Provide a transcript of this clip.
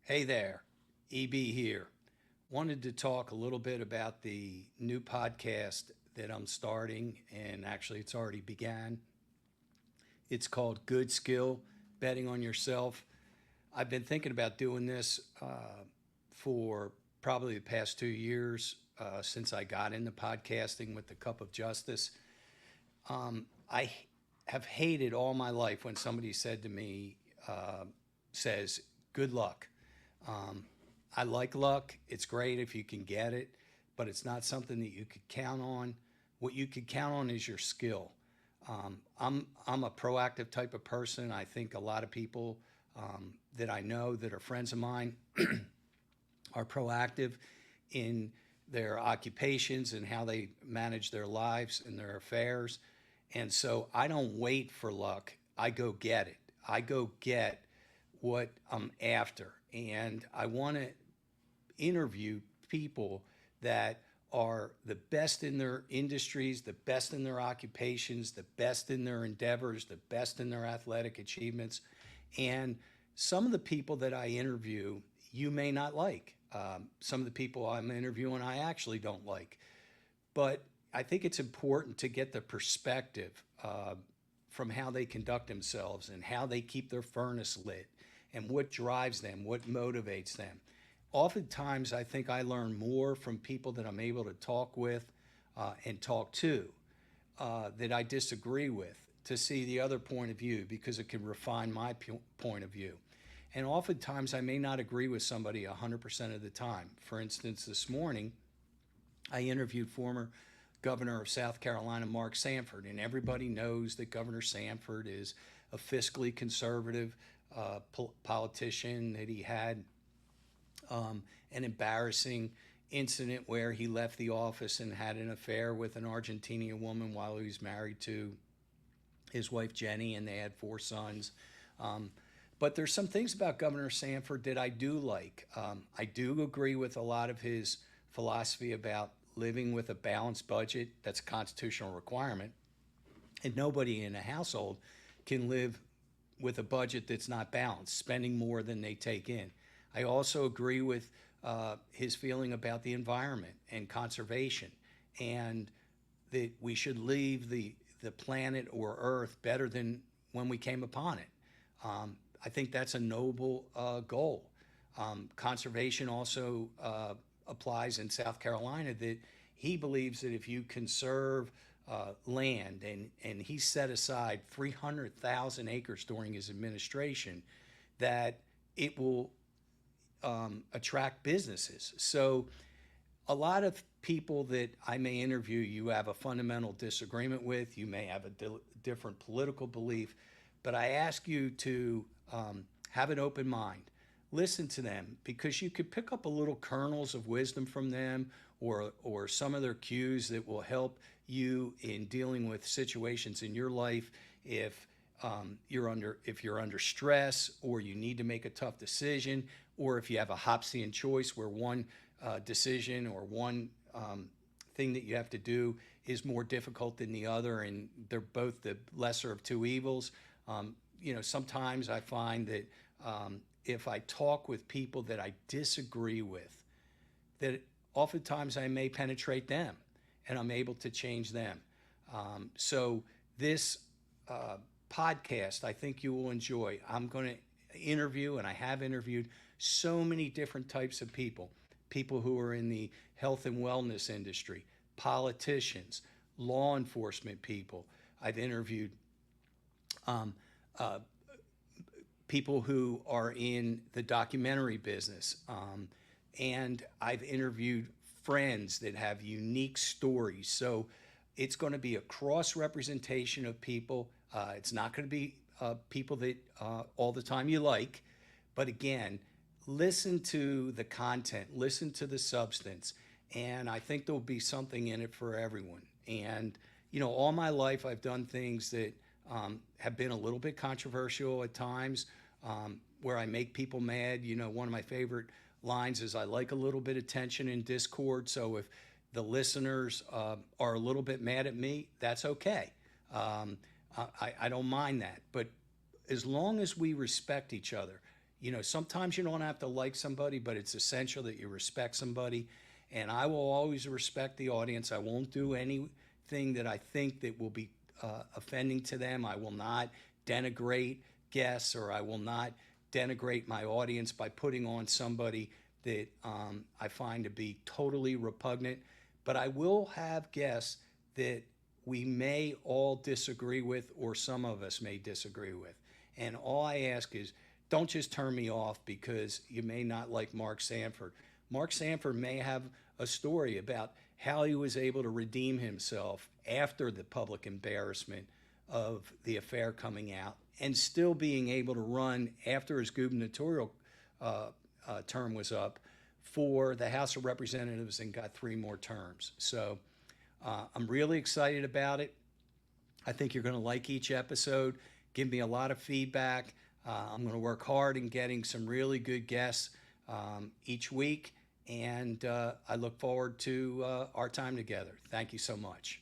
Hey there, EB here. Wanted to talk a little bit about the new podcast that I'm starting, and actually, it's already began. It's called Good Skill Betting on Yourself. I've been thinking about doing this for probably the past 2 years since I got into podcasting with the Cup of Justice. I have hated all my life when somebody said to me, says, good luck. Um, I like luck. It's great if you can get it, but it's not something that you could count on. What you could count on is your skill. I'm a proactive type of person. I think a lot of people that I know that are friends of mine are proactive in their occupations and how they manage their lives and their affairs. And so I don't wait for luck. I go get it. I go get what I'm after. And I want to interview people that are the best in their industries, the best in their occupations, the best in their endeavors, the best in their athletic achievements. And some of the people that I interview, you may not like. Some of the people I'm interviewing, I actually don't like. But I think it's important to get the perspective from how they conduct themselves and how they keep their furnace lit and what drives them, what motivates them. Oftentimes, I think I learn more from people that I'm able to talk with and talk to that I disagree with to see the other point of view because it can refine my point of view. And oftentimes, I may not agree with somebody 100% of the time. For instance, this morning, I interviewed former governor of South Carolina, Mark Sanford, and everybody knows that Governor Sanford is a fiscally conservative politician, that he had an embarrassing incident where he left the office and had an affair with an Argentinian woman while he was married to his wife Jenny, and they had 4 sons. But there's some things about Governor Sanford that I do like. I do agree with a lot of his philosophy about living with a balanced budget. That's a constitutional requirement. And nobody in a household can live with a budget that's not balanced, spending more than they take in. I also agree with his feeling about the environment and conservation, and that we should leave the planet or Earth better than when we came upon it. I think that's a noble goal. Conservation also applies in South Carolina, that he believes that if you conserve land, and he set aside 300,000 acres during his administration, that it will attract businesses. So a lot of people that I may interview, you have a fundamental disagreement with, you may have a different political belief, but I ask you to have an open mind. Listen to them, because you could pick up a little kernels of wisdom from them, or some of their cues that will help you in dealing with situations in your life if you're under stress, or you need to make a tough decision, or if you have a Hobbesian choice where one decision or one thing that you have to do is more difficult than the other, and they're both the lesser of two evils. Sometimes I find that if I talk with people that I disagree with, that oftentimes I may penetrate them and I'm able to change them. So this podcast, I think you will enjoy. I'm going to interview, and I have interviewed so many different types of people who are in the health and wellness industry, politicians, law enforcement people. I've interviewed people who are in the documentary business. And I've interviewed friends that have unique stories. So it's going to be a cross representation of people. It's not going to be people that all the time you like. But again, listen to the content, listen to the substance. And I think there'll be something in it for everyone. And, all my life I've done things that have been a little bit controversial at times, where I make people mad. One of my favorite lines is, I like a little bit of tension and discord. So if the listeners are a little bit mad at me, that's okay. I don't mind that. But as long as we respect each other, You know, sometimes you don't have to like somebody, but it's essential that you respect somebody. And I will always respect the audience. I won't do anything that I think that will be offending to them. I will not denigrate guests, or I will not denigrate my audience by putting on somebody that I find to be totally repugnant. But I will have guests that we may all disagree with, or some of us may disagree with. And all I ask is, don't just turn me off because you may not like Mark Sanford. Mark Sanford may have a story about how he was able to redeem himself after the public embarrassment of the affair coming out, and still being able to run after his gubernatorial term was up for the House of Representatives and got 3 more terms. So I'm really excited about it. I think you're going to like each episode. Give me a lot of feedback. I'm going to work hard in getting some really good guests each week, and I look forward to our time together. Thank you so much.